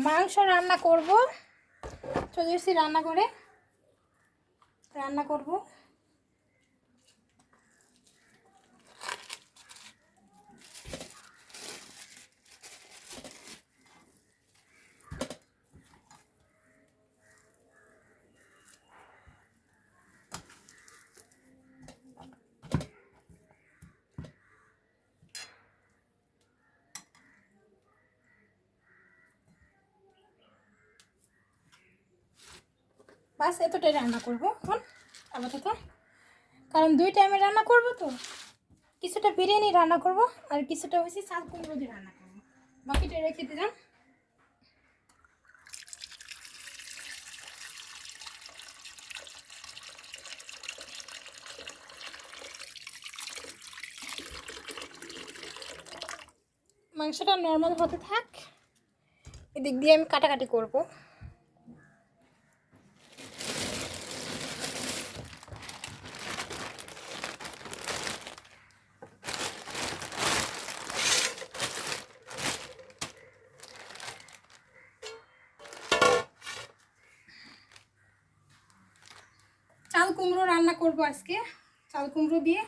মাংস রান্না করব। চলে এসেছি রান্না করে রান্না করব। বাস এতটাই রান্না করব এখন আপাতত, কারণ 2 টাইমে রান্না করব তো। কিছুটা বিরিয়ানি রান্না করব আর কিছুটা হচ্ছে চাল কুমড়ো দিয়ে রান্না করব। বাকিটা রেখে দিলাম। মাংসটা নর্মাল হতে থাক, এদিক দিয়ে আমি কাটাকাটি করব। চাল কুমড়ো রান্না করব আজকে। চাল কুমড়ো দিয়ে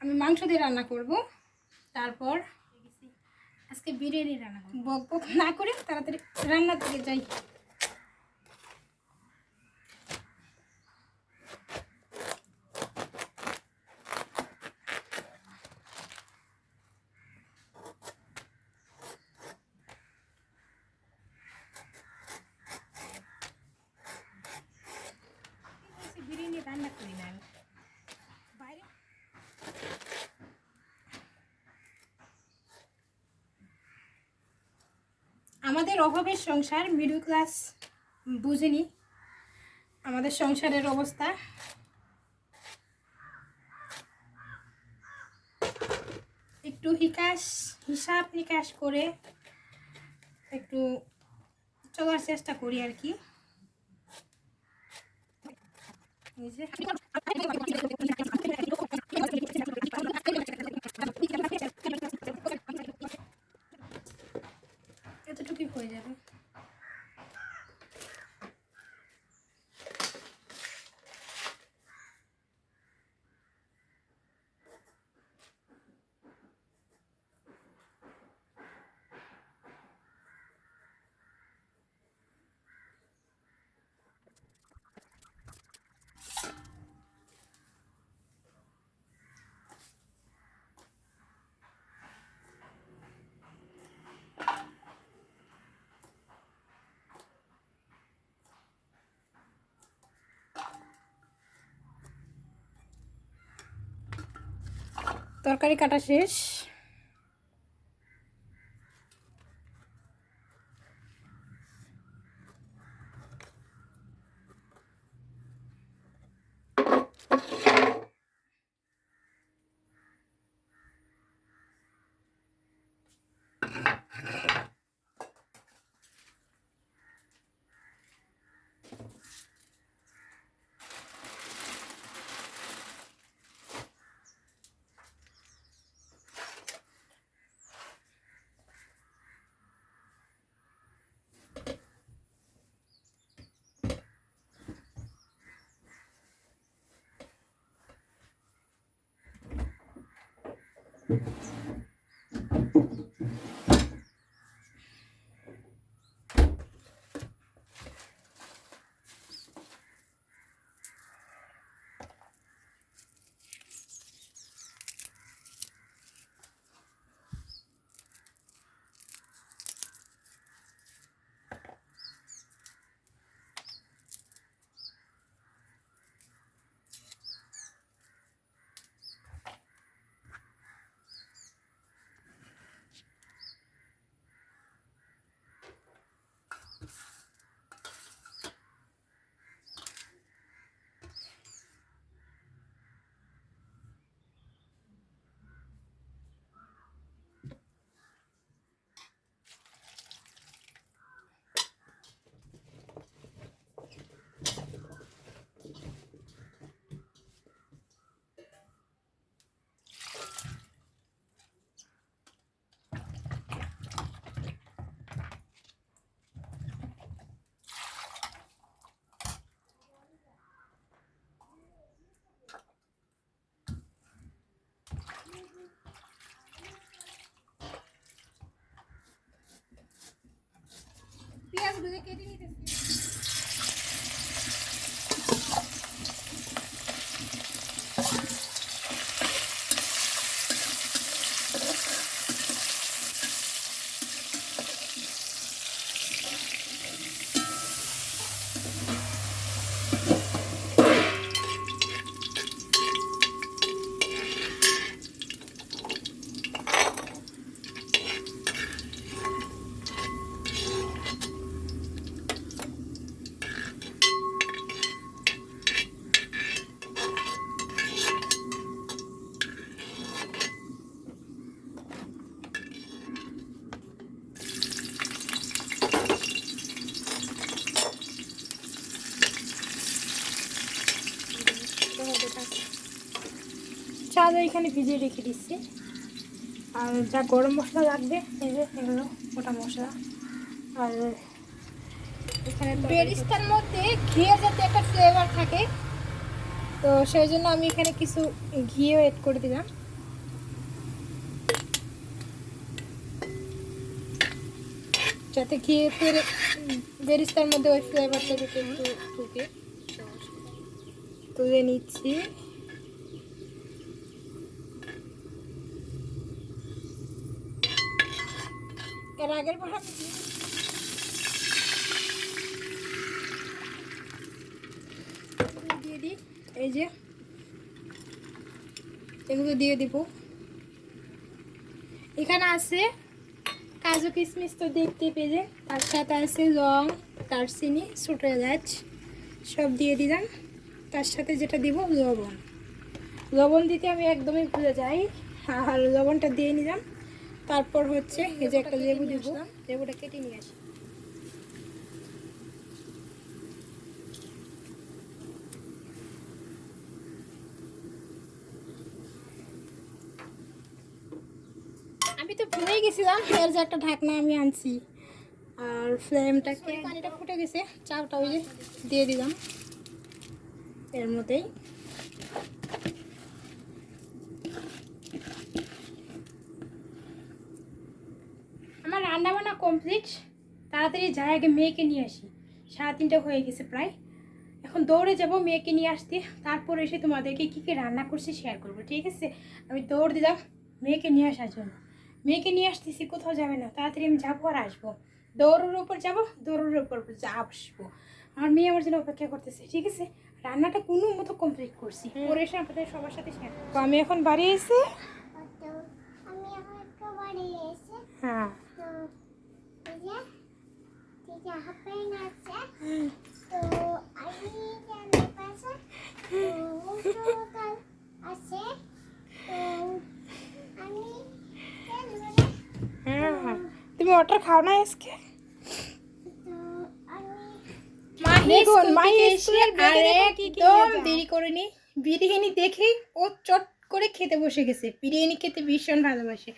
আমি মাংস দিয়ে রান্না করব। তারপর আজকে বিরিয়ানি রান্না করব। বক বক না করে তাড়াতাড়ি রান্নার দিকে যাই। বিরিয়ানি রান্না করি না আমি বাইরে। আমাদের অভাবের সংসার, মিডল ক্লাস বুঝেনি আমাদের সংসারের অবস্থা। একটু হিসাব নিকাশ করে একটু চলার চেষ্টা করি আর কি। এতটুকুই হয়ে যাবে। তরকারি কাটা শেষ। শুধু যে কেটে নিতেছি। চাল এখানে ভিজিয়ে রেখে দিচ্ছি, আর যা গরম মশলা লাগবে এই যে এগুলো গোটা মশলা, আর এখানে বেরিস্তার মধ্যে ঘিয়ের যাতে একটা ফ্লেভার থাকে, তো সেই জন্য আমি এখানে কিছু ঘিও এড করে দিলাম। যাতে ঘিয়ে বেরিস্তার মধ্যে ওই ফ্লেভারটা থেকে একটু ঢুকে। তুলে নিচ্ছি। এর আগের বার দিয়ে দিই, এই যে এগুলো দিয়ে দিব। এখানে আছে কাজু কিশমিশ, তো দেখতে পেয়ে, তার সাথে আছে লং, দারচিনি, ছোটো এলাচ, সব দিয়ে দিলাম। তার সাথে যেটা দিব লবণ। লবণ দিতে আমি একদমই ভুলে যাই, আর লবণটা দিয়ে নিলাম। তারপর হচ্ছে এই যে একটা লেবু দিব, লেবুটা কেটে নিয়ে আসি। আমি তো ভুলেই গেছিলাম, এর যে একটা ঢাকনা আমি আনছি। আর ফ্লেমটাকে, পানিটা ফুটে গেছে, চালটা ওই যে দিয়ে দিলাম এর মধ্যেই। আমার রান্না বান্না কমপ্লিট। তাড়াতাড়ি যাই, আগে মেয়েকে নিয়ে আসি। 3:30 হয়ে গেছে প্রায়। এখন দৌড়ে যাব মেয়েকে নিয়ে আসতে, তারপর এসে তোমাদেরকে কী কী রান্না করছি শেয়ার করবো, ঠিক আছে? আমি দৌড় দিলাম মেয়েকে নিয়ে আসার জন্য। মেয়েকে নিয়ে আসতেছি, কোথাও যাবে না, তাড়াতাড়ি আমি যাবো আর আসবো। দৌড়ের উপর যাবো, দৌড়ের উপর আসবো। আমার মেয়ে আমার জন্য অপেক্ষা করতেছে, ঠিক আছে? রান্নাটা কোনো মতো কমপ্লিট করছি, পরে এসে আপনাদের সবার সাথে শেয়ার করবো। আমি এখন বাড়ি এসে, হ্যাঁ তুমি ওটা খাও না আজকে? দেরি করেনি, বিরিয়ানি দেখে ও চট করে খেতে বসে গেছে। বিরিয়ানি খেতে ভীষণ ভালোবাসে।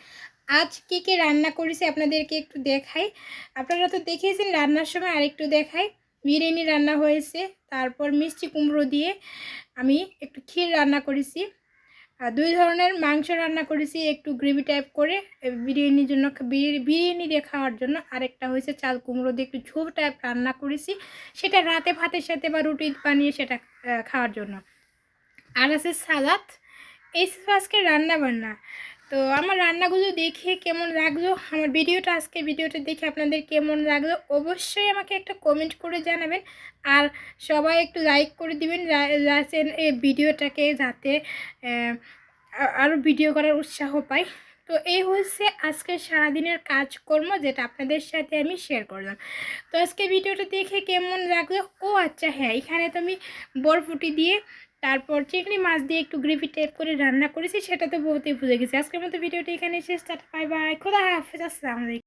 আজ কী কী রান্না করেছি আপনাদেরকে একটু দেখাই। আপনারা তো দেখেছেন রান্নার সময়, আরেকটু দেখাই। বিরিয়ানি রান্না হয়েছে, তারপর মিষ্টি কুমড়ো দিয়ে আমি একটু ক্ষীর রান্না করেছি, আর 2 ধরনের মাংস রান্না করেছি একটু গ্রেভি টাইপ করে বিরিয়ানির জন্য, বিরিয়ানি দিয়ে খাওয়ার জন্য। আরেকটা হয়েছে চাল কুমড়ো দিয়ে একটু ঝোল টাইপ রান্না করেছি, সেটা রাতে ভাতের সাথে বা রুটি বানিয়ে সেটা খাওয়ার জন্য। আর আছে সালাদ। এই আজকে রান্না বান্না। তো আমার রান্নাগুলো দেখে কেমন লাগলো, আমার ভিডিওটা দেখে আপনাদের কেমন লাগলো অবশ্যই আমাকে একটা কমেন্ট করে জানাবেন। আর সবাই একটু লাইক করে দিবেন এই ভিডিওটাকে, যাতে আরও ভিডিও করার উৎসাহ পাই। তো এই হচ্ছে আজকে সারাদিনের কাজকর্ম, যেটা আপনাদের সাথে আমি শেয়ার করলাম। তো আজকে ভিডিওটা দেখে কেমন লাগলো? ও আচ্ছা হ্যাঁ, এখানে তো আমি বরফুটি দিয়ে তারপর চিংড়ি মাছ দিয়ে একটু গ্রেভি টাইপ করে রান্না করেছি, সেটা তো বহুতই ভুলে গেছি। আজকের মতো ভিডিওটা এখানে শেষ। টাটা, বাই বাই, খোদা হাফেজ, আসসালামু আলাইকুম।